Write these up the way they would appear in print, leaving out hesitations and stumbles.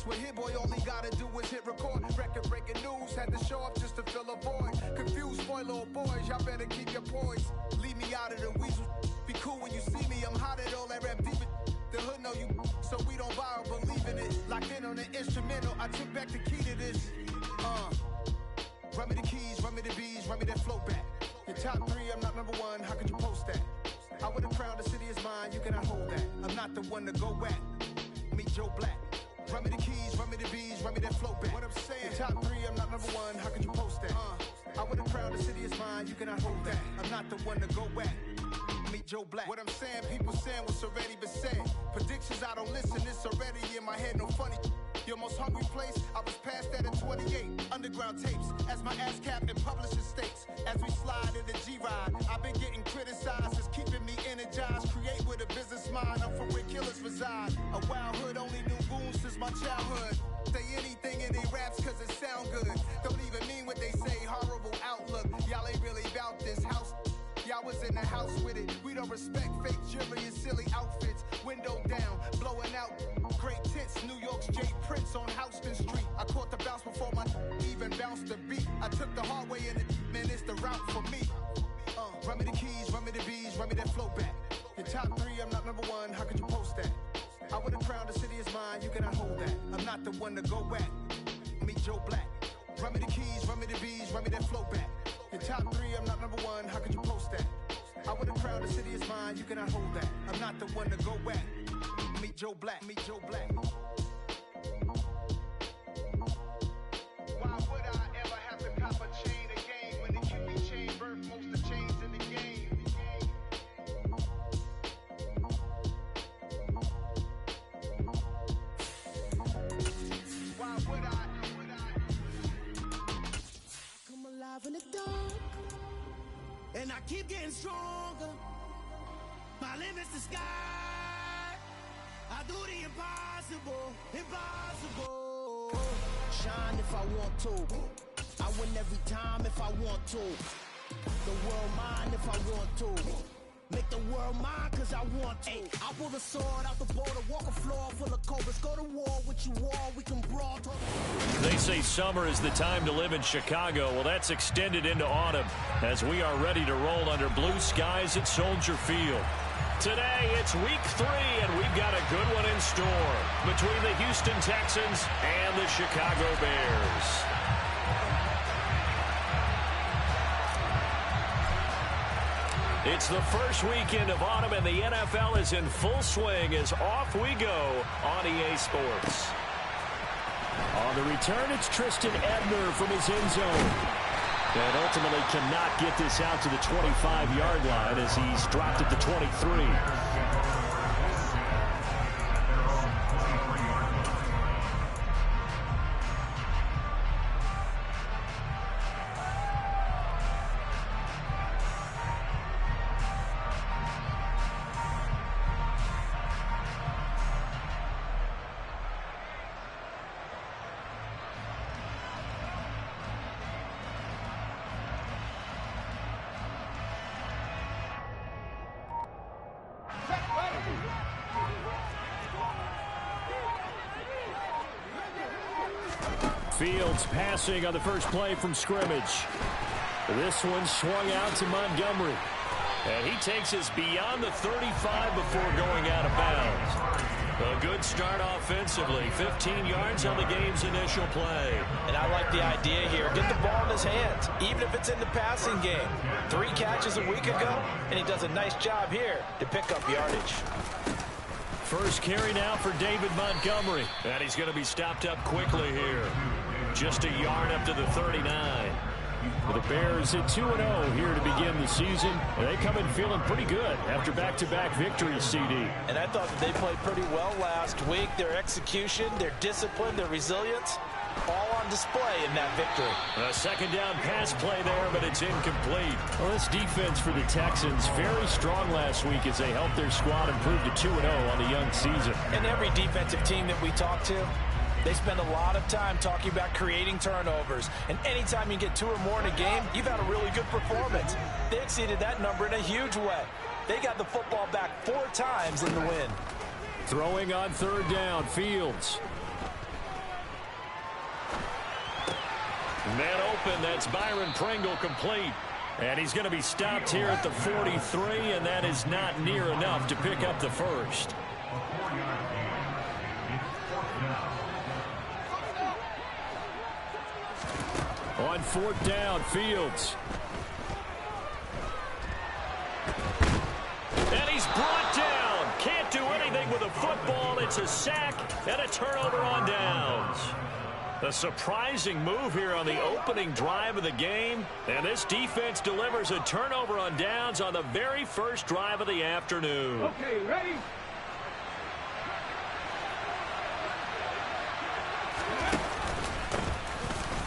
That's what Hit Boy only gotta do is hit record. Record breaking news, had to show up just to fill a void. Confused boy, little boys, y'all better keep your poise. Leave me out of the weasel. Be cool when you see me, I'm hot at all that rap deep. The hood know you, so we don't borrow, believe in it. Locked in on the instrumental, I took back the key to this. Run me the keys, run me the bees, run me that flow back. Your top 3, I'm not number 1, how could you post that? I would've crowned the city is mine, you cannot hold that. I'm not the one to go at. Meet Joe Black. Run me the keys, run me the bees, run me that flow back. What I'm saying, your top 3, I'm not number 1, how could you post that? I would've crowned the city is mine, you cannot hold that. I'm not the one to go at. Meet Joe Black. What I'm saying, people saying what's already been said. Predictions, I don't listen, it's already in my head, no funny. Your most hungry place, I was past that at 28. Underground tapes, as my ass cap in publishing states. As we slide in the G-Ride, I've been getting criticized, it's keeping me energized. Create with a business mind, I'm from where killers reside. A wild hood, only knew goons since my childhood. Say anything in they raps cause it sound good. Don't even mean what they say, horrible outlook. Y'all ain't really about this house. Y'all was in the house with it. We don't respect fake jewelry and silly outfits. Window down, blowing out. Great tits, New York's J. Prince on Houston Street. I caught the bounce before my even bounced the beat. I took the hard way and it, man, it's the route for me. Run me the keys, run me the bees, run me that flow back. Your top 3, I'm not number 1, how could you post that? I would've crowned the city is mine, you cannot hold that. I'm not the one to go at. Meet Joe Black. Run me the keys, run me the bees, run me that flow back. Your top 3, I'm not number 1, how could you post that? I would've crowned the city is mine, you cannot hold that. I'm not the one to go at. Meet Joe Black, meet Joe Black. Why would I ever have to cop a chain again when the QB chain birth most of chains in the game? Why would I? Come alive in the dark, and I keep getting stronger. My limit's the sky. I do the impossible, impossible. Shine if I want to. I win every time if I want to. The world mine if I want to. Make the world mine cause I want to. Ay, I pull the sword out the border, walk a floor full of cobras. Go to war with you all, we can brawl. They say summer is the time to live in Chicago. Well, that's extended into autumn as we are ready to roll under blue skies at Soldier Field. Today, it's week 3, and we've got a good one in store between the Houston Texans and the Chicago Bears. It's the first weekend of autumn, and the NFL is in full swing as off we go on EA Sports. On the return, it's Tristan Ebner from his end zone. And ultimately cannot get this out to the 25-yard line as he's dropped at the 23. Fields passing on the first play from scrimmage. This one swung out to Montgomery. And he takes us beyond the 35 before going out of bounds. A good start offensively. 15 yards on the game's initial play. And I like the idea here. Get the ball in his hands, even if it's in the passing game. 3 catches a week ago, and he does a nice job here to pick up yardage. First carry now for David Montgomery. And he's going to be stopped up quickly here. Just a yard up to the 39. The Bears at 2-0 here to begin the season. And they come in feeling pretty good after back-to-back victories, CD. And I thought that they played pretty well last week. Their execution, their discipline, their resilience, all on display in that victory. A second down pass play there, but it's incomplete. Well, this defense for the Texans, very strong last week as they helped their squad improve to 2-0 on the young season. And every defensive team that we talk to, they spend a lot of time talking about creating turnovers. And anytime you get 2 or more in a game, you've had a really good performance. They exceeded that number in a huge way. They got the football back 4 times in the win. Throwing on third down, Fields. Man open, that's Byron Pringle complete. And he's going to be stopped here at the 43, and that is not near enough to pick up the first. On fourth down, Fields. And he's brought down. Can't do anything with a football. It's a sack and a turnover on downs. A surprising move here on the opening drive of the game. And this defense delivers a turnover on downs on the very first drive of the afternoon. Okay, ready?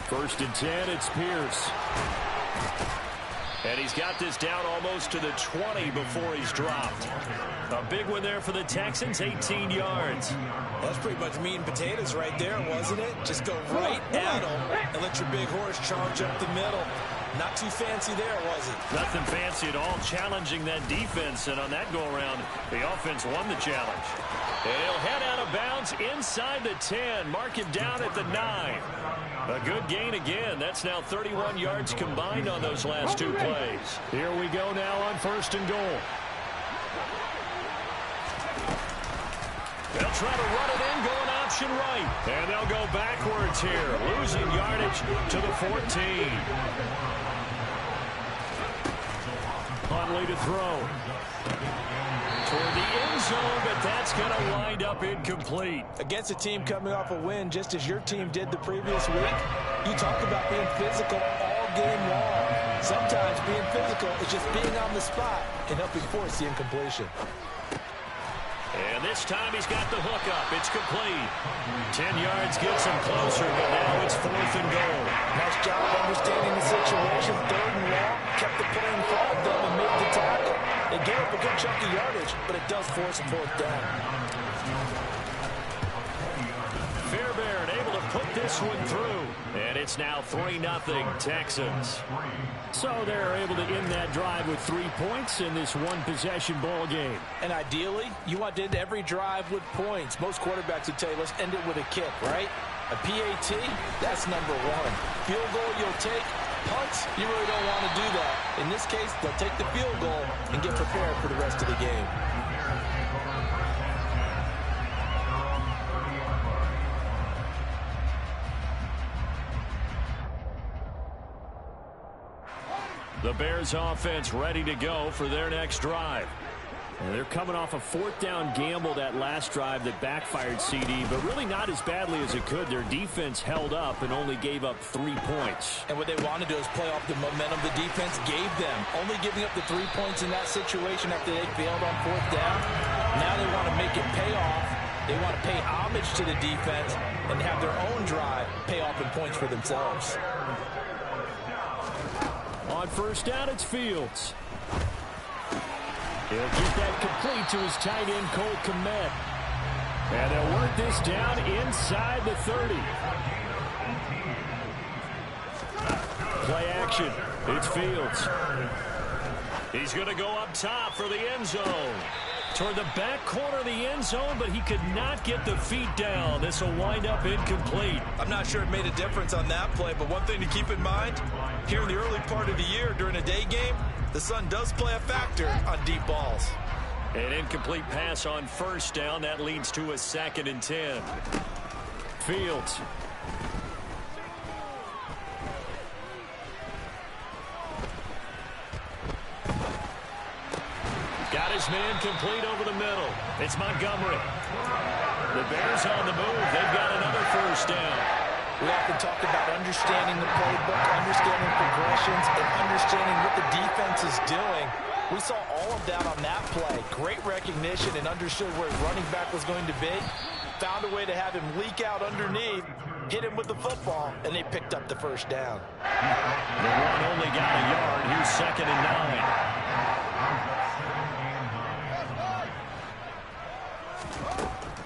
First and 10, it's Pierce. And he's got this down almost to the 20 before he's dropped. A big one there for the Texans, 18 yards. That's pretty much meat and potatoes right there, wasn't it? Just go right at them and let your big horse charge up the middle. Not too fancy there, was it? Nothing fancy at all, challenging that defense. And on that go-around, the offense won the challenge. And he'll head out of bounds inside the 10. Mark him down at the 9. A good gain again. That's now 31 yards combined on those last two plays. Here we go now on first and goal. They'll try to run it in, going option right. And they'll go backwards here, losing yardage to the 14. Huntley to throw. Toward the end zone, but that's going to wind up incomplete. Against a team coming off a win, just as your team did the previous week, you talk about being physical all game long. Sometimes being physical is just being on the spot and helping force the incompletion. And this time he's got the hook up. It's complete. 10 yards gets him closer, but now it's fourth and goal. Nice job understanding the situation. Third and long, kept the play in front of them and made the tackle. They gave up a good chunk of yardage, but it does force a fourth down. Fairbairn able to put this one through. And it's now 3-0 Texans. So they're able to end that drive with 3 points in this one-possession ball game. And ideally, you want to end every drive with points. Most quarterbacks would tell you, let's end it with a kick, right? A PAT, that's number one. Field goal you'll take. Punts, you really don't want to do that. In this case, they'll take the field goal and get prepared for the rest of the game. The Bears offense ready to go for their next drive. And they're coming off a fourth down gamble that last drive that backfired CD, but really not as badly as it could. Their defense held up and only gave up 3 points. And what they want to do is play off the momentum the defense gave them. Only giving up the 3 points in that situation after they failed on fourth down. Now they want to make it pay off. They want to pay homage to the defense and have their own drive pay off in points for themselves. On first down, it's Fields. He'll get that complete to his tight end, Cole Kmet. And they'll work this down inside the 30. Play action. It's Fields. He's going to go up top for the end zone. Toward the back corner of the end zone, but he could not get the feet down. This will wind up incomplete. I'm not sure it made a difference on that play, but one thing to keep in mind, here in the early part of the year during a day game, the sun does play a factor on deep balls. An incomplete pass on first down. That leads to a 2nd and 10. Fields. Got his man complete over the middle. It's Montgomery. The Bears on the move. They've got another first down. We often talk about understanding the playbook, understanding progressions, and understanding what the defense is doing. We saw all of that on that play. Great recognition and understood where his running back was going to be. Found a way to have him leak out underneath, hit him with the football, and they picked up the first down. The run only got a yard. Here's 2nd and 9.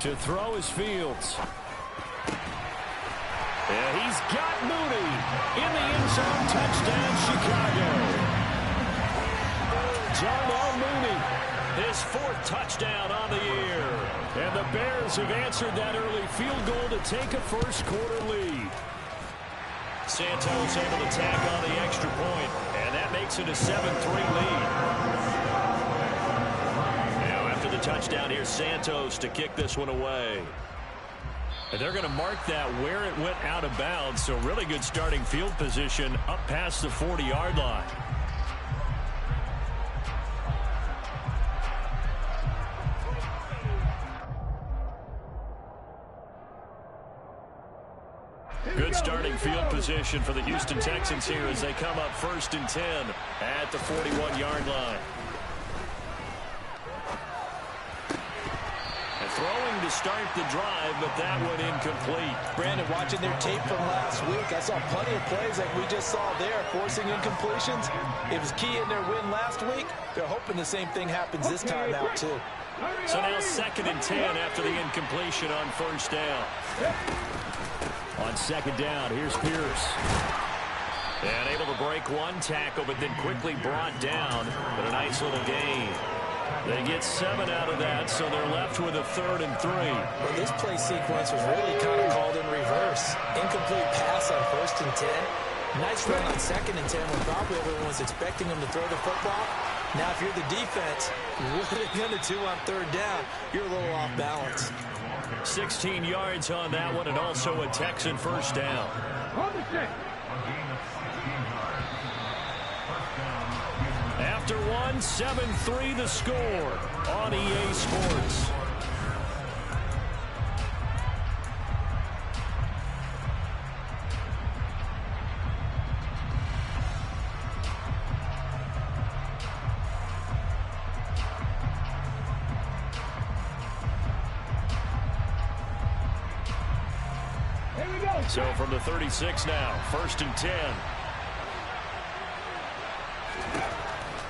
To throw is Fields. And he's got Mooney in the end zone. Touchdown, Chicago. Darnell Mooney, his 4th touchdown on the year. And the Bears have answered that early field goal to take a first quarter lead. Santos able to tack on the extra point, and that makes it a 7-3 lead. Now after the touchdown, here's Santos to kick this one away. And they're going to mark that where it went out of bounds, so really good starting field position up past the 40-yard line. Good starting field position for the Houston Texans here as they come up 1st and 10 at the 41-yard line. And throwing to start the drive, but that one incomplete. Brandon, watching their tape from last week, I saw plenty of plays like we just saw there, forcing incompletions. It was key in their win last week. They're hoping the same thing happens this time out, too. So now 2nd and 10 after the incompletion on 1st down. On 2nd down, here's Pierce. And able to break one tackle, but then quickly brought down. But a nice little gain. They get 7 out of that, so they're left with a 3rd and 3. Well, this play sequence was really kind of called in reverse. Incomplete pass on 1st and 10. Nice run on 2nd and 10 when probably everyone was expecting him to throw the football. Now, if you're the defense, what are they going to do on 3rd down? You're a little off balance. 16 yards on that one, and also a Texan 1st down. After one, 7-3 the score on EA Sports. So from the 36 now, 1st and 10.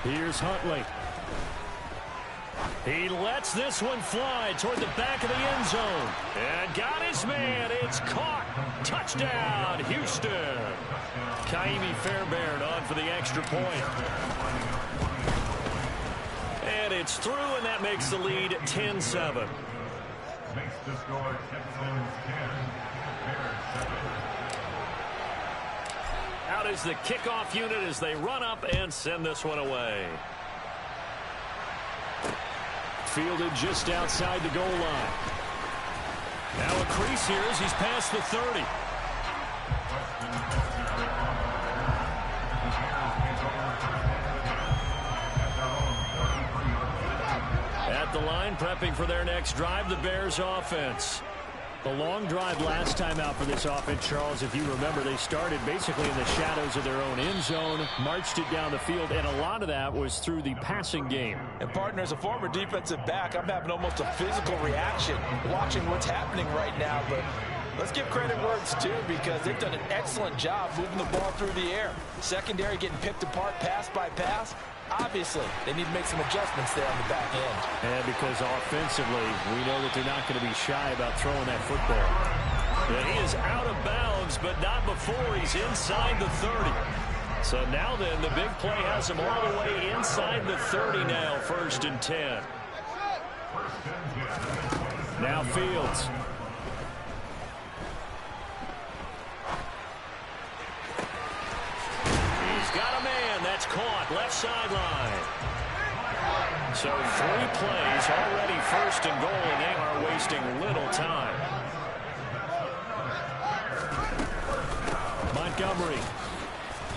Here's Huntley. He lets this one fly toward the back of the end zone. And got his man. It's caught. Touchdown, Houston. Ka'imi Fairbairn on for the extra point. And it's through, and that makes the lead 10-7. Makes the score Texans 10. Out is the kickoff unit as they run up and send this one away. Fielded just outside the goal line. Now a crease here as he's past the 30. At the line, prepping for their next drive, the Bears offense. The long drive last time out for this offense, Charles, if you remember, they started basically in the shadows of their own end zone, marched it down the field, and a lot of that was through the passing game. And partner, as a former defensive back, I'm having almost a physical reaction watching what's happening right now. But let's give credit where it's due because they've done an excellent job moving the ball through the air. Secondary getting picked apart pass by pass. Obviously, they need to make some adjustments there on the back end. And because offensively, we know that they're not going to be shy about throwing that football. And he is out of bounds, but not before he's inside the 30. So now then, the big play has him all the way inside the 30 now, 1st and 10. Now Fields. Got a man that's caught left sideline. So 3 plays already 1st and goal, and they are wasting little time. Montgomery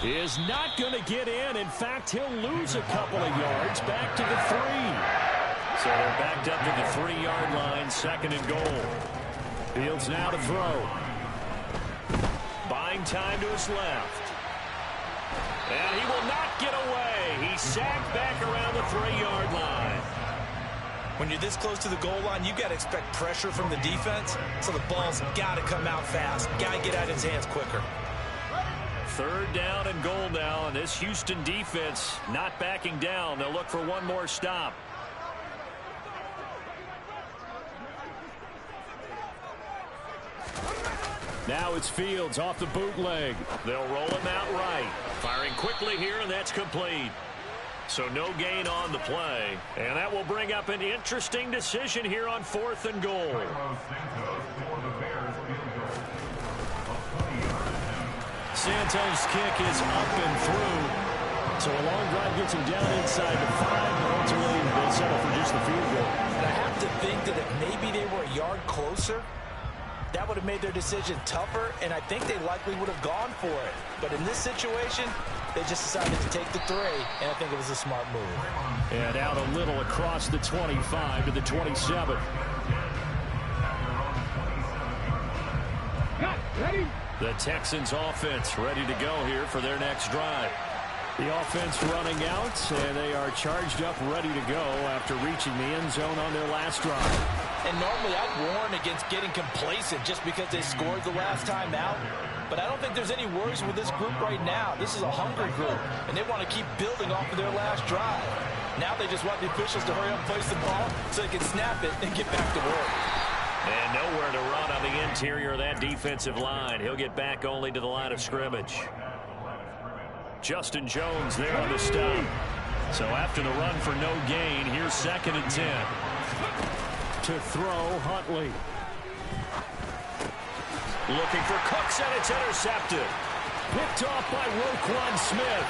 is not going to get in. In fact, he'll lose a couple of yards back to the 3. So they're backed up to the 3-yard line, 2nd and goal. Fields now to throw. Buying time to his left. And he will not get away. He's sacked back around the 3-yard line. When you're this close to the goal line, you've got to expect pressure from the defense. So the ball's got to come out fast. Got to get out of his hands quicker. 3rd down and goal now. And this Houston defense not backing down. They'll look for one more stop. Now it's Fields off the bootleg. They'll roll him out right. Firing quickly here, and that's complete. So no gain on the play. And that will bring up an interesting decision here on 4th and goal. Santos' kick is up and through. So a long drive gets him down inside the 5, but ultimately they settle for just the field goal. And I have to think that if maybe they were a yard closer, that would have made their decision tougher, and I think they likely would have gone for it. But in this situation, they just decided to take the 3, and I think it was a smart move. And out a little across the 25 to the 27. The Texans offense ready to go here for their next drive. The offense running out, and they are charged up, ready to go after reaching the end zone on their last drive. And normally I'd warn against getting complacent just because they scored the last time out. But I don't think there's any worries with this group right now. This is a hungry group, and they want to keep building off of their last drive. Now they just want the officials to hurry up and place the ball so they can snap it and get back to work. And nowhere to run on the interior of that defensive line. He'll get back only to the line of scrimmage. Justin Jones there on the stop. So after the run for no gain, here's 2nd and 10. To throw, Huntley. Looking for Cooks, and it's intercepted. Picked off by Roquan Smith.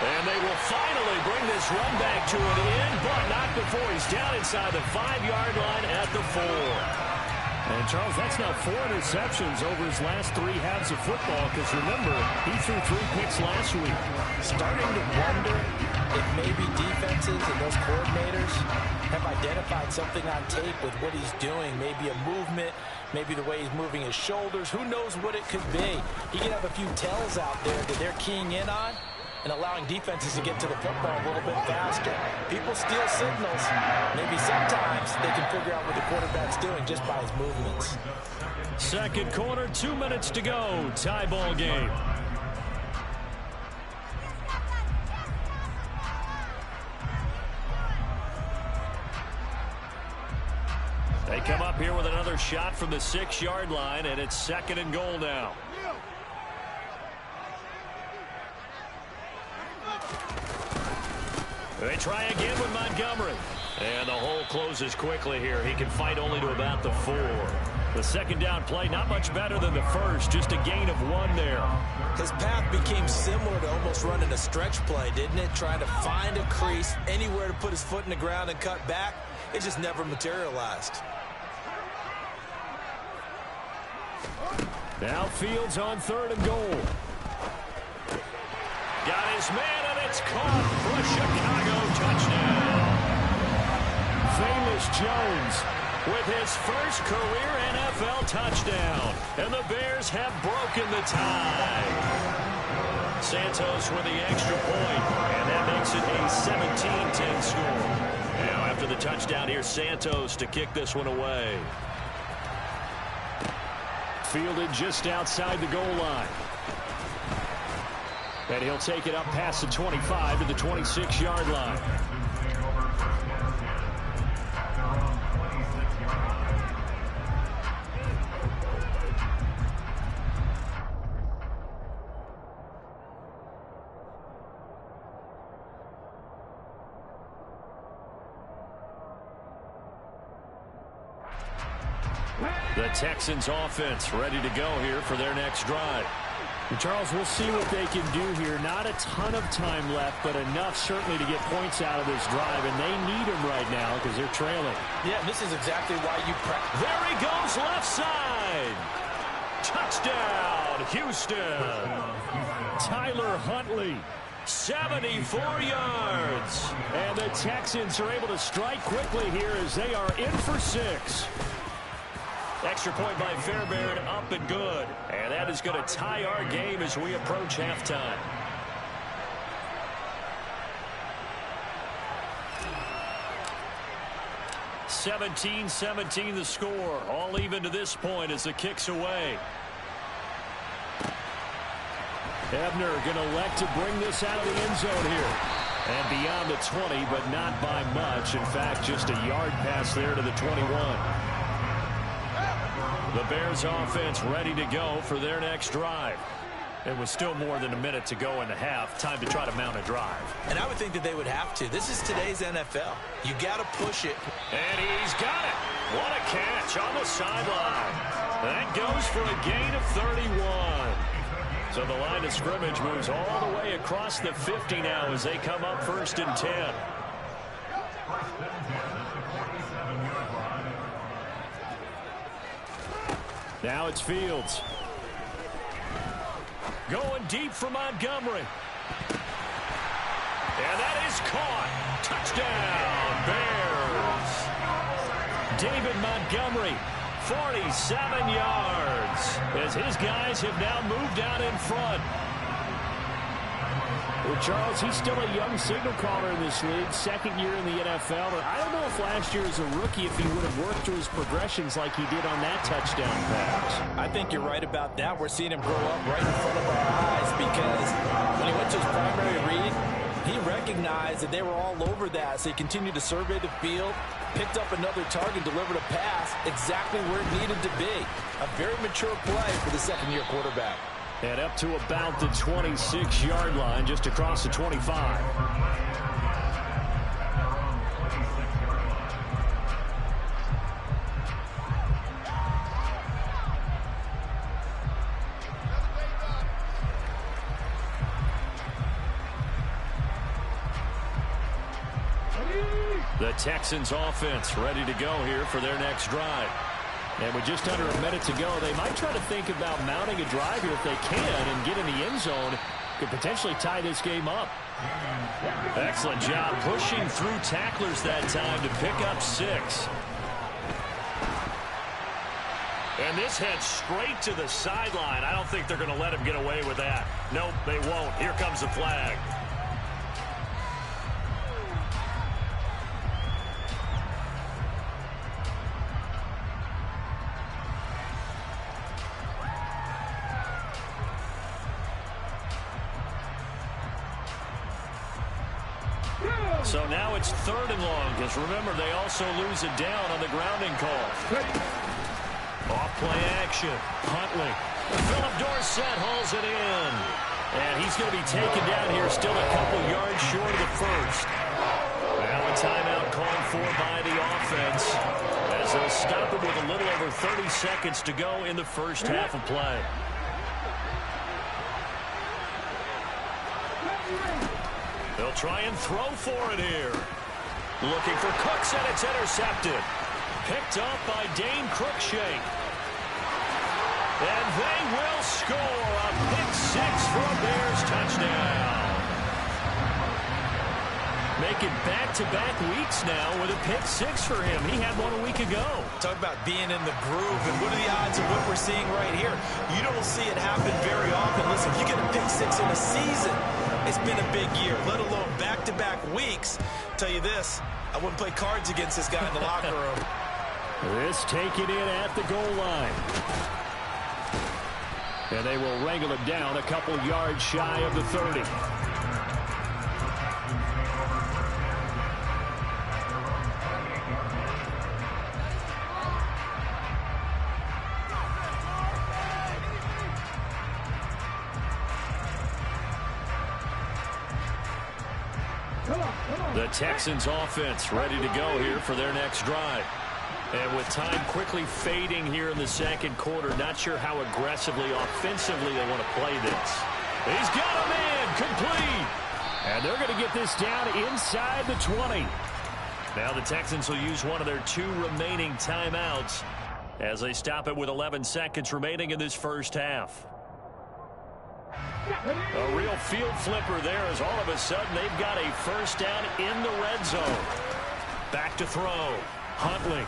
And they will finally bring this run back to an end, but not before he's down inside the 5-yard line at the 4. And, Charles, that's now 4 interceptions over his last 3 halves of football, because, remember, he threw 3 picks last week. Starting to wonder if maybe defenses and those coordinators have identified something on tape with what he's doing. Maybe a movement, maybe the way he's moving his shoulders. Who knows what it could be? He could have a few tells out there that they're keying in on and allowing defenses to get to the football a little bit faster. People steal signals. Maybe sometimes they can figure out what the quarterback's doing just by his movements. Second quarter, 2 minutes to go. Tie ball game. They come up here with another shot from the 6-yard line, and it's 2nd and goal now. They try again with Montgomery. And the hole closes quickly here. He can fight only to about the 4. The 2nd down play, not much better than the first. Just a gain of 1 there. His path became similar to almost running a stretch play, didn't it? Trying to find a crease, anywhere to put his foot in the ground and cut back. It just never materialized. Now Fields on 3rd and goal. Got his man, and it's caught for a Chicago touchdown. Velus Jones with his first career NFL touchdown. And the Bears have broken the tie. Santos with the extra point, and that makes it a 17-10 score. Now after the touchdown, here's Santos to kick this one away. Fielded just outside the goal line. And he'll take it up past the 25 to the 26-yard line. The Texans offense ready to go here for their next drive. And Charles, we'll see what they can do here. Not a ton of time left, but enough certainly to get points out of this drive, and they need them right now because they're trailing. Yeah, this is exactly why you practice. There he goes, left side. Touchdown, Houston. Tyler Huntley, 74 yards. And the Texans are able to strike quickly here as they are in for 6. Extra point by Fairbairn, up and good. And that is going to tie our game as we approach halftime. (17-17) the score. All even to this point as the kick's away. Ebner going to elect to bring this out of the end zone here. And beyond the 20, but not by much. In fact, just a yard pass there to the 21. The Bears offense ready to go for their next drive. It was still more than a minute to go in the half. Time to try to mount a drive. And I would think that they would have to. This is today's NFL. You got to push it. And he's got it. What a catch on the sideline. That goes for a gain of 31. So the line of scrimmage moves all the way across the 50 now as they come up 1st and 10. Now it's Fields. Going deep for Montgomery. And that is caught. Touchdown, Bears. David Montgomery, 47 yards, as his guys have now moved out in front. Well, Charles, he's still a young signal caller in this league, 2nd year in the NFL. But I don't know if last year as a rookie, if he would have worked through his progressions like he did on that touchdown pass. I think you're right about that. We're seeing him grow up right in front of our eyes because when he went to his primary read, he recognized that they were all over that, so he continued to survey the field, picked up another target, delivered a pass exactly where it needed to be. A very mature play for the 2nd-year quarterback. And up to about the 26-yard line, just across the 25. The Texans offense ready to go here for their next drive. And with just under a minute to go, they might try to think about mounting a drive here if they can and get in the end zone. Could potentially tie this game up. Excellent job pushing through tacklers that time to pick up 6. And this heads straight to the sideline. I don't think they're going to let him get away with that. Nope, they won't. Here comes the flag. So now it's 3rd and long, because remember, they also lose it down on the grounding call. Off-play action. Huntley. Philip Dorsett hauls it in. And he's going to be taken down here, still a couple yards short of the first. Now a timeout called for by the offense, as they'll stop it with a little over 30 seconds to go in the first half of play. They'll try and throw for it here. Looking for Cooks, and it's intercepted. Picked up by Dane Cruikshank. And they will score a pick-6 for a Bears touchdown. Making back-to-back weeks now with a pick-6 for him. He had one a week ago. Talk about being in the groove, and what are the odds of what we're seeing right here? You don't see it happen very often. Listen, if you get a pick-6 in a season, it's been a big year, let alone back-to-back weeks. Tell you this, I wouldn't play cards against this guy in the locker room. This taken in at the goal line. And they will wrangle it down a couple yards shy of the 30. The Texans offense ready to go here for their next drive. And with time quickly fading here in the 2nd quarter, not sure how aggressively, offensively they want to play this. He's got a man complete. And they're going to get this down inside the 20. Now the Texans will use one of their 2 remaining timeouts as they stop it with 11 seconds remaining in this first half. A real field flipper there, as all of a sudden they've got a first down in the red zone. Back to throw. Huntley.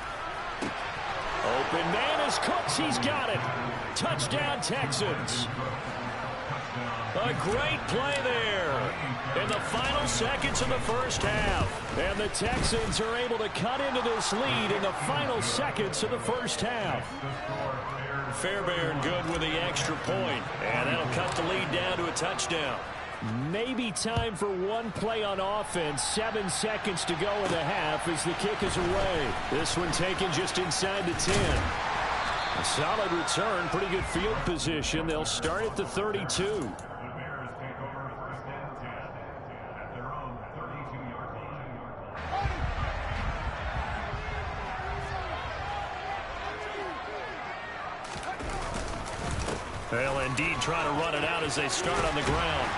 Open man is Cooks. He's got it. Touchdown, Texans. A great play there in the final seconds of the first half. And the Texans are able to cut into this lead in the final seconds of the first half. Fairbairn good with the extra point, and that'll cut the lead down to a touchdown. Maybe time for one play on offense. 7 seconds to go in the half as the kick is away. This one taken just inside the 10. A solid return, pretty good field position. They'll start at the 32. They'll indeed try to run it out as they start on the ground.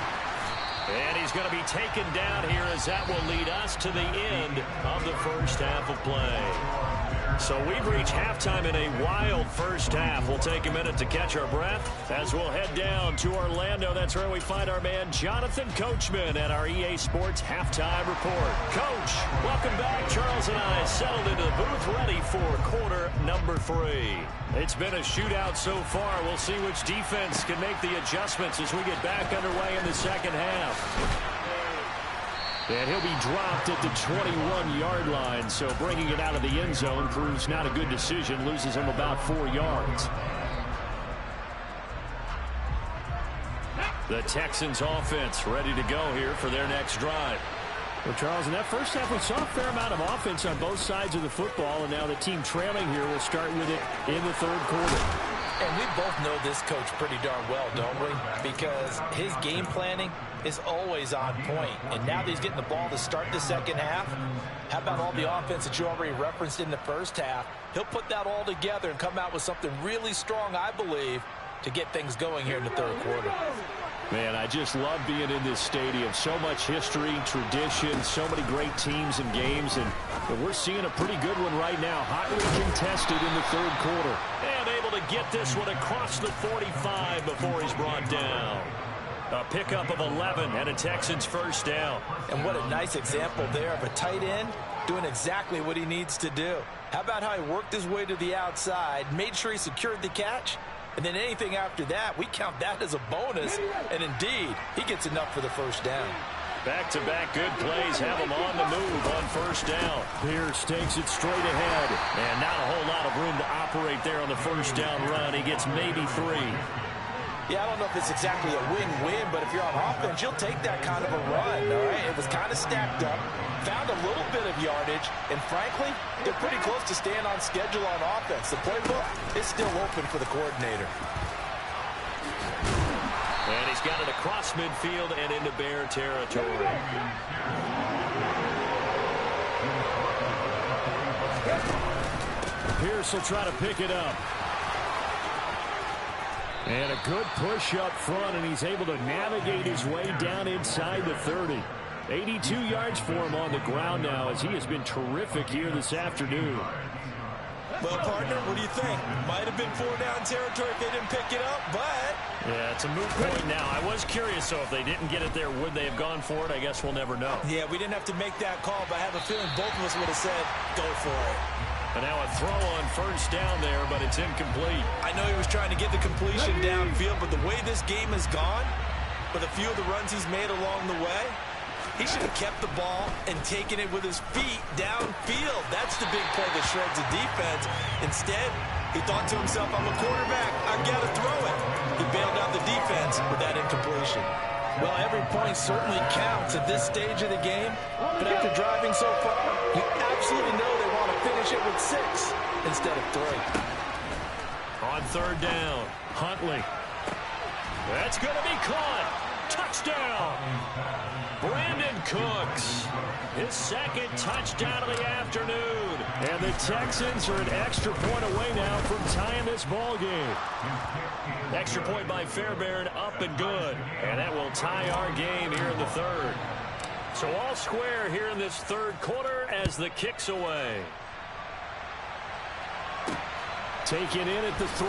And he's going to be taken down here as that will lead us to the end of the first half of play. So we've reached halftime in a wild first half. We'll take a minute to catch our breath as we'll head down to Orlando. That's where we find our man Jonathan Coachman at our EA Sports Halftime Report. Coach, welcome back. Charles and I settled into the booth ready for quarter number 3. It's been a shootout so far. We'll see which defense can make the adjustments as we get back underway in the second half. And he'll be dropped at the 21-yard line, so bringing it out of the end zone proves not a good decision, loses him about 4 yards. The Texans offense ready to go here for their next drive. Well, Charles, in that first half, we saw a fair amount of offense on both sides of the football, and now the team trailing here will start with it in the third quarter. And we both know this coach pretty darn well, don't we? Because his game planning is always on point. And now that he's getting the ball to start the second half, how about all the offense that you already referenced in the first half? He'll put that all together and come out with something really strong, I believe, to get things going here in the third quarter. Man, I just love being in this stadium. So much history, tradition, so many great teams and games. And we're seeing a pretty good one right now. Hotly contested in the third quarter. And able to get this one across the 45 before he's brought down. A pickup of 11 and a Texans first down. And what a nice example there of a tight end doing exactly what he needs to do. How about how he worked his way to the outside, made sure he secured the catch, and then anything after that, we count that as a bonus. And indeed, he gets enough for the first down. Back-to-back good plays have him on the move on first down. Pierce takes it straight ahead. And not a whole lot of room to operate there on the first down run. He gets maybe 3. Yeah, I don't know if it's exactly a win-win, but if you're on offense, you'll take that kind of a run, all right? It was kind of stacked up, found a little bit of yardage, and frankly, they're pretty close to staying on schedule on offense. The playbook is still open for the coordinator. And he's got it across midfield and into Bear territory. Pierce will try to pick it up. And a good push up front, and he's able to navigate his way down inside the 30. 82 yards for him on the ground now, as he has been terrific here this afternoon. Well, partner, what do you think? Might have been 4-down territory if they didn't pick it up, but... Yeah, it's a moot point now. I was curious, so if they didn't get it there, would they have gone for it? I guess we'll never know. Yeah, we didn't have to make that call, but I have a feeling both of us would have said, go for it. And now a throw on first down there, but it's incomplete. I know he was trying to get the completion downfield, but the way this game has gone, with a few of the runs he's made along the way, he should have kept the ball and taken it with his feet downfield. That's the big play that shreds the defense. Instead, he thought to himself, I'm a quarterback, I got to throw it. He bailed out the defense with that incompletion. Well, every point certainly counts at this stage of the game, but after driving so far, you absolutely know they want to finish it with 6 instead of 3. On third down, Huntley. That's going to be caught. Touchdown. Brandon Cooks, his second touchdown of the afternoon. And the Texans are an extra point away now from tying this ball game. Extra point by Fairbairn, up and good. And that will tie our game here in the third. So all square here in this third quarter as the kick's away. Taken in at the 3.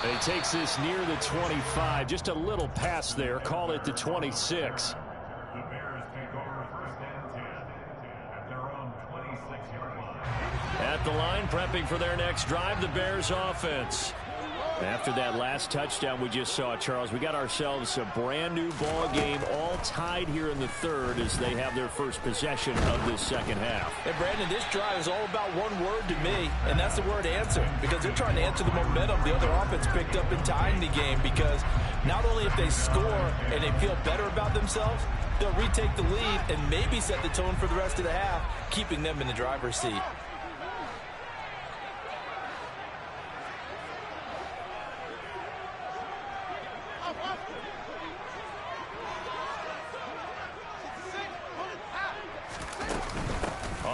He takes this near the 25. Just a little pass there. Call it the 26. The Bears take over first and 10 at their own 26-yard line. At the line, prepping for their next drive, the Bears offense. After that last touchdown we just saw, Charles, we got ourselves a brand new ball game, all tied here in the third as they have their first possession of this second half. And Brandon, this drive is all about one word to me, and that's the word answer, because they're trying to answer the momentum the other offense picked up in tying the game, because not only if they score and they feel better about themselves, they'll retake the lead and maybe set the tone for the rest of the half, keeping them in the driver's seat.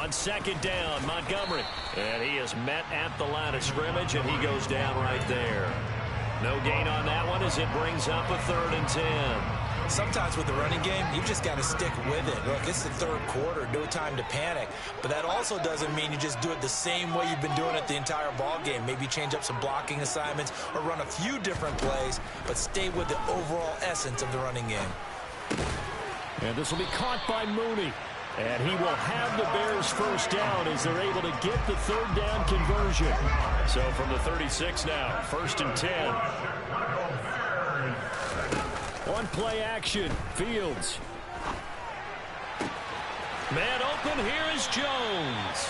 On second down, Montgomery. And he is met at the line of scrimmage, and he goes down right there. No gain on that one as it brings up a 3rd and 10. Sometimes with the running game, you just got to stick with it. Look, it's the 3rd quarter, no time to panic. But that also doesn't mean you just do it the same way you've been doing it the entire ball game. Maybe change up some blocking assignments or run a few different plays, but stay with the overall essence of the running game. And this will be caught by Mooney. And he will have the Bears first down as they're able to get the 3rd down conversion. So from the 36 now, 1st and 10. On play action, Fields. Man open, here is Jones.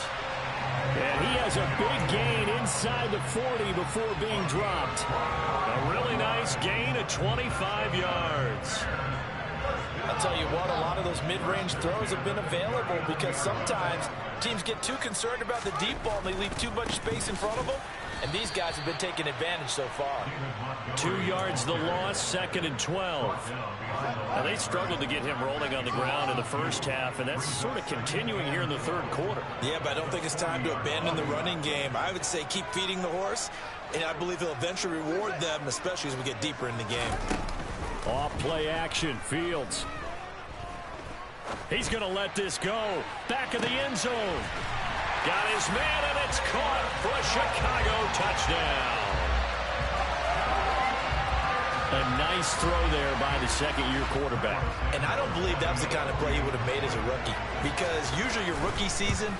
And he has a big gain inside the 40 before being dropped. A really nice gain of 25 yards. I'll tell you what, a lot of those mid-range throws have been available because sometimes teams get too concerned about the deep ball and they leave too much space in front of them. And these guys have been taking advantage so far. 2 yards the loss, 2nd and 12. Now they struggled to get him rolling on the ground in the first half, and that's sort of continuing here in the 3rd quarter. Yeah, but I don't think it's time to abandon the running game. I would say keep feeding the horse, and I believe he'll eventually reward them, especially as we get deeper in the game. Off play action, Fields. He's going to let this go. Back of the end zone. Got his man, and it's caught for a Chicago touchdown. A nice throw there by the 2nd-year quarterback. And I don't believe that was the kind of play he would have made as a rookie, because usually your rookie season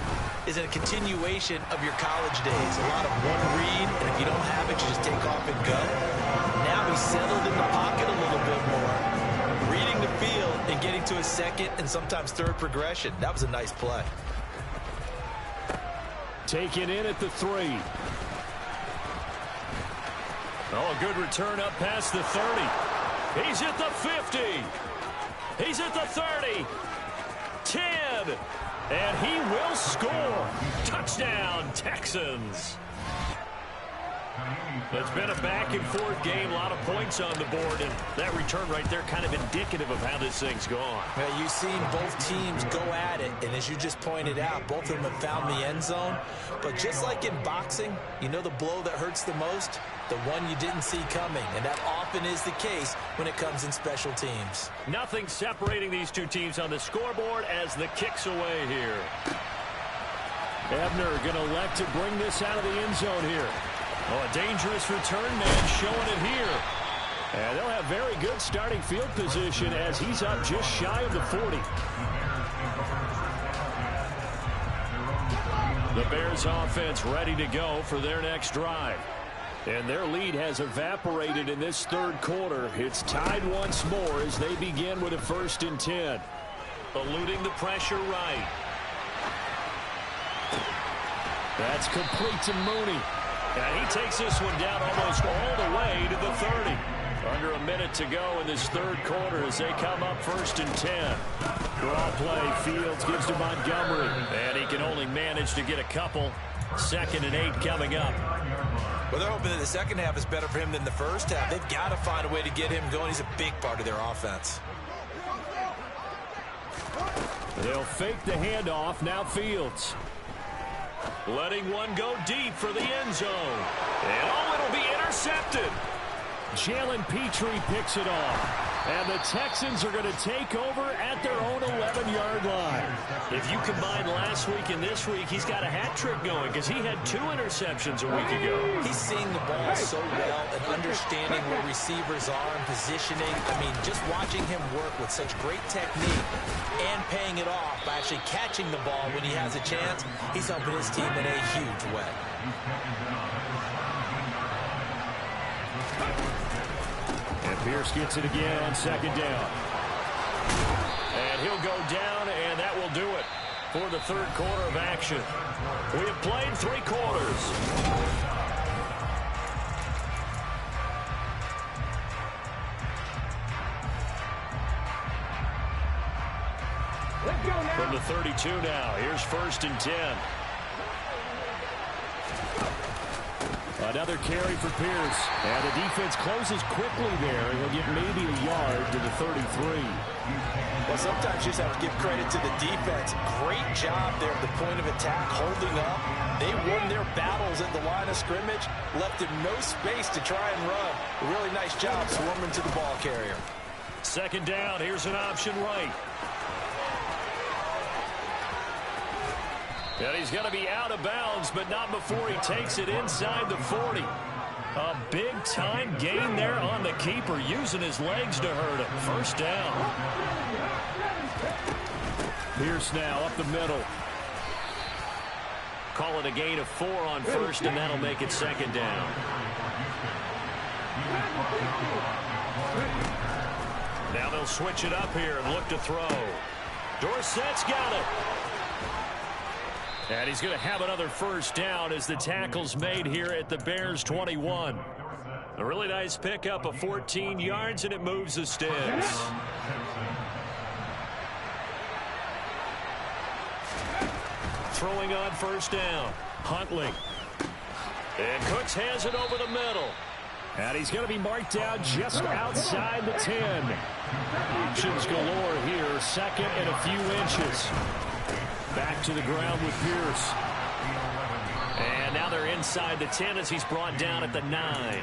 is a continuation of your college days. A lot of one read, and if you don't have it, you just take off and go. Now he's settled in the pocket a little bit more, reading the field and getting to his 2nd and sometimes 3rd progression. That was a nice play. Taken in at the 3. Oh, a good return up past the 30. He's at the 50. He's at the 30. 10. And he will score. Touchdown, Texans. It's been a back-and-forth game, a lot of points on the board, and that return right there kind of indicative of how this thing's gone. Well, you've seen both teams go at it, and as you just pointed out, both of them have found the end zone. But just like in boxing, you know the blow that hurts the most? The one you didn't see coming, and that often is the case when it comes in special teams. Nothing separating these two teams on the scoreboard as the kick's away here. Ebner going to elect to bring this out of the end zone here. Oh, a dangerous return man showing it here. And they'll have very good starting field position as he's up just shy of the 40. The Bears offense ready to go for their next drive. And their lead has evaporated in this 3rd quarter. It's tied once more as they begin with a 1st and 10. Eluding the pressure right. That's complete to Mooney. And he takes this one down almost all the way to the 30. Under a minute to go in this 3rd quarter as they come up 1st and 10. Draw play, Fields gives to Montgomery. And he can only manage to get a couple. 2nd and 8 coming up. Well, they're hoping that the second half is better for him than the first half. They've got to find a way to get him going. He's a big part of their offense. They'll fake the handoff. Now Fields. Letting one go deep for the end zone. And oh, it'll be intercepted. Jalen Petrie picks it off. And the Texans are going to take over at their own 11-yard line. If you combine last week and this week, he's got a hat trick going because he had 2 interceptions a week ago. He's seeing the ball so well and understanding where receivers are and positioning. I mean, just watching him work with such great technique and paying it off by actually catching the ball when he has a chance, he's helping his team in a huge way. And Pierce gets it again on 2nd down. And he'll go down, and that will do it for the 3rd quarter of action. We have played 3 quarters. From the 32 now, here's 1st and 10. Another carry for Pierce. And the defense closes quickly there. He'll get maybe a yard to the 33. Well, sometimes you just have to give credit to the defense. Great job there at the point of attack, holding up. They won their battles at the line of scrimmage, left him no space to try and run. A really nice job swarming to the ball carrier. Second down, here's an option right. And he's going to be out of bounds, but not before he takes it inside the 40. A big-time gain there on the keeper, using his legs to hurt him. First down. Pierce now up the middle. Call it a gain of 4 on first, and that'll make it second down. Now they'll switch it up here and look to throw. Dorsett's got it. And he's going to have another first down as the tackle's made here at the Bears 21. A really nice pickup of 14 yards, and it moves the sticks. Throwing on first down. Huntley. And Cooks has it over the middle. And he's going to be marked down just outside the 10. Options galore here. Second and a few inches. Back to the ground with Pierce. And now they're inside the 10 as he's brought down at the 9.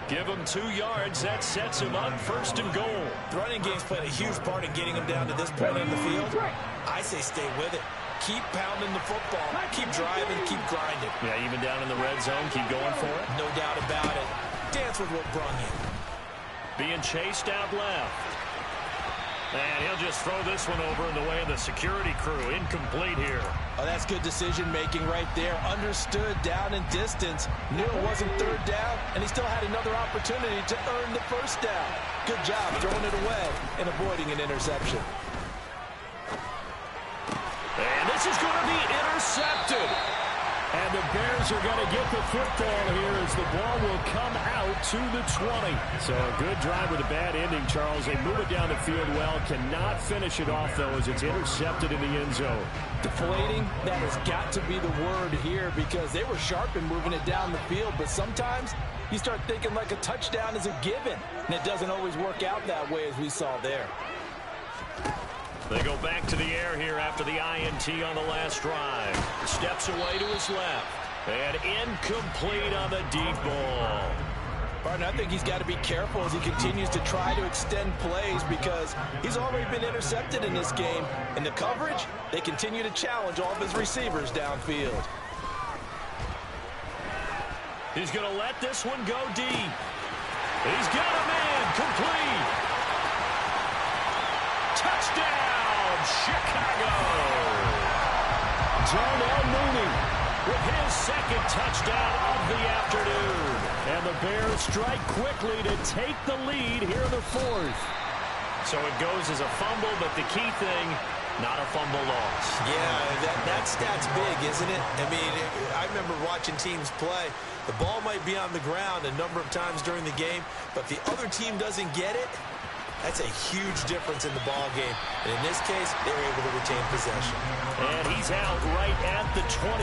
Give him 2 yards. That sets him up first and goal. The running game's played a huge part in getting him down to this point in the field. I say stay with it. Keep pounding the football. Keep driving. Keep grinding. Yeah, even down in the red zone, keep going for it. No doubt about it. Dance with what brung you. Being chased out left. And he'll just throw this one over in the way of the security crew. Incomplete here. Oh, that's good decision-making right there. Understood down and distance. Knew it wasn't third down, and he still had another opportunity to earn the first down. Good job throwing it away and avoiding an interception. And this is going to be intercepted. And the Bears are going to get the football here as the ball will come out to the 20. So a good drive with a bad ending, Charles. They move it down the field well. Cannot finish it off, though, as it's intercepted in the end zone. Deflating, that has got to be the word here because they were sharp in moving it down the field. But sometimes you start thinking like a touchdown is a given. And it doesn't always work out that way as we saw there. They go back to the air here after the INT on the last drive. Steps away to his left. And incomplete on the deep ball. Partner, I think he's got to be careful as he continues to try to extend plays because he's already been intercepted in this game. In the coverage, they continue to challenge all of his receivers downfield. He's going to let this one go deep. He's got a man complete. Touchdown, Chicago! Darnell Mooney with his second touchdown of the afternoon. And the Bears strike quickly to take the lead here in the 4th. So it goes as a fumble, but the key thing, not a fumble loss. Yeah, that stat's big, isn't it? I mean, I remember watching teams play. The ball might be on the ground a number of times during the game, but if the other team doesn't get it, that's a huge difference in the ball game. And in this case, they were able to retain possession. And he's out right at the 25.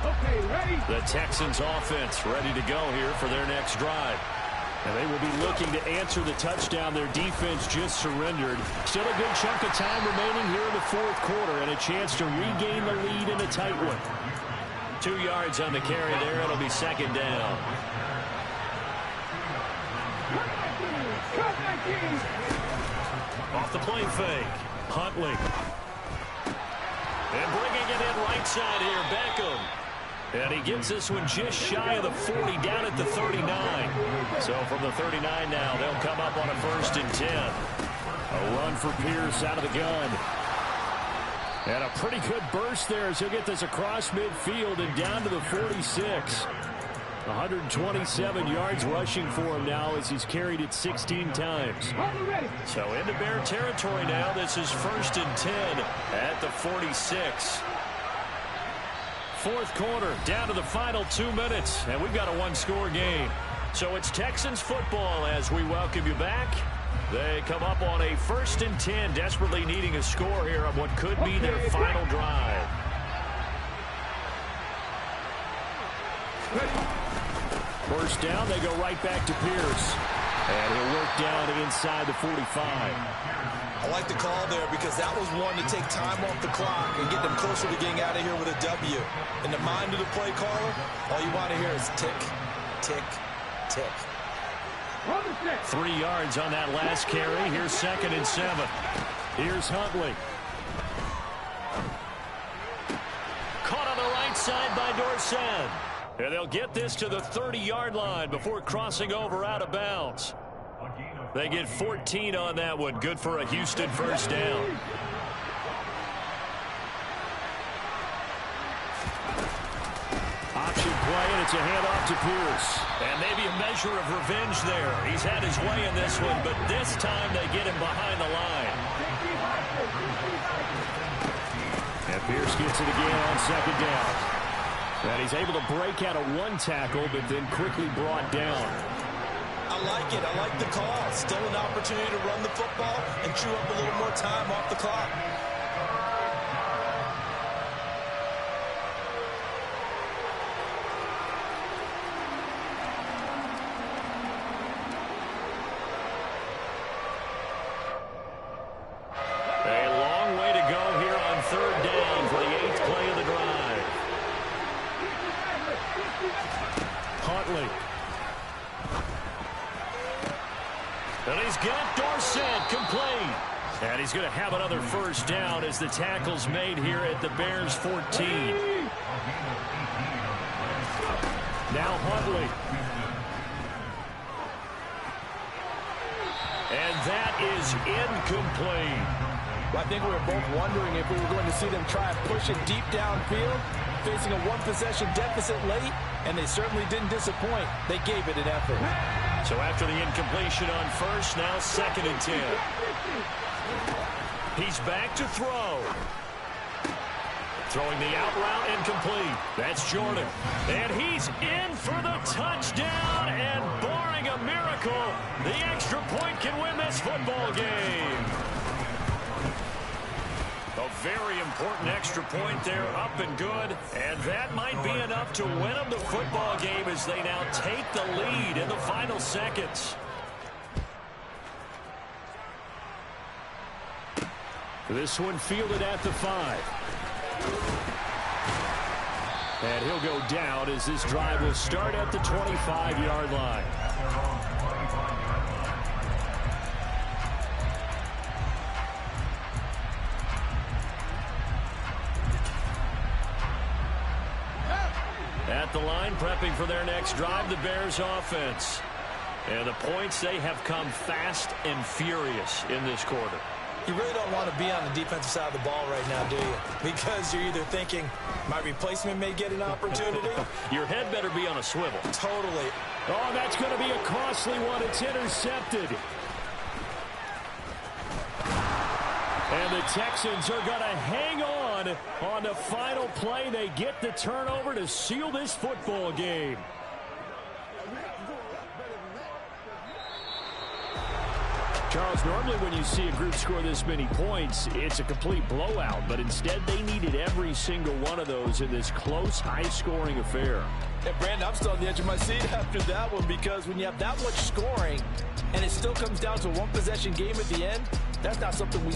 Okay, ready? The Texans offense ready to go here for their next drive. And they will be looking to answer the touchdown their defense just surrendered. Still a good chunk of time remaining here in the 4th quarter and a chance to regain the lead in a tight one. 2 yards on the carry there. It'll be second down. Off the play fake. Huntley. And bringing it in right side here, Beckham. And he gets this one just shy of the 40, down at the 39. So from the 39 now, they'll come up on a 1st and 10. A run for Pierce out of the gun. And a pretty good burst there as he'll get this across midfield and down to the 46. 127 yards rushing for him now as he's carried it 16 times. So into Bear territory now. This is 1st and 10 at the 46. 4th quarter, down to the final 2 minutes, and we've got a 1-score game. So it's Texans football as we welcome you back. They come up on a 1st and 10, desperately needing a score here on what could be their final drive. First down, they go right back to Pierce. And he'll work down inside the 45. I like the call there because that was one to take time off the clock and get them closer to getting out of here with a W. In the mind of the play caller, all you want to hear is tick, tick, tick. 3 yards on that last carry. Here's 2nd and 7. Here's Huntley. Caught on the right side by Dorsett. And they'll get this to the 30-yard line before crossing over out of bounds. They get 14 on that one. Good for a Houston first down. Option play, and it's a handoff to Pierce. And maybe a measure of revenge there. He's had his way in this one, but this time they get him behind the line. And Pierce gets it again on 2nd down. And he's able to break out of one tackle, but then quickly brought down. I like it. I like the call. Still an opportunity to run the football and chew up a little more time off the clock. A long way to go here on 3rd down for the 8th play of the drive. Huntley. And he's got Dorsett complete. And he's going to have another first down as the tackle's made here at the Bears 14. Now Huntley. And that is incomplete. I think we were both wondering if we were going to see them try and push it deep downfield, facing a one-possession deficit late, and they certainly didn't disappoint. They gave it an effort. So after the incompletion on first, now 2nd and 10. He's back to throw. Throwing the out route incomplete. That's Jordan. And he's in for the touchdown. And barring a miracle, the extra point can win this football game. A very important extra point there, up and good. And that might be enough to win them the football game as they now take the lead in the final seconds. This one fielded at the 5. And he'll go down as this drive will start at the 25-yard line. At the line, prepping for their next drive, the Bears offense. And the points, they have come fast and furious in this quarter. You really don't want to be on the defensive side of the ball right now, do you? Because you're either thinking, my replacement may get an opportunity. Your head better be on a swivel. Totally. Oh, that's going to be a costly one. It's intercepted. And the Texans are going to hang on the final play. They get the turnover to seal this football game. Charles, normally when you see a group score this many points, it's a complete blowout. But instead, they needed every single one of those in this close, high-scoring affair. Yeah, Brandon, I'm still on the edge of my seat after that one because when you have that much scoring and it still comes down to a one-possession game at the end, that's not something we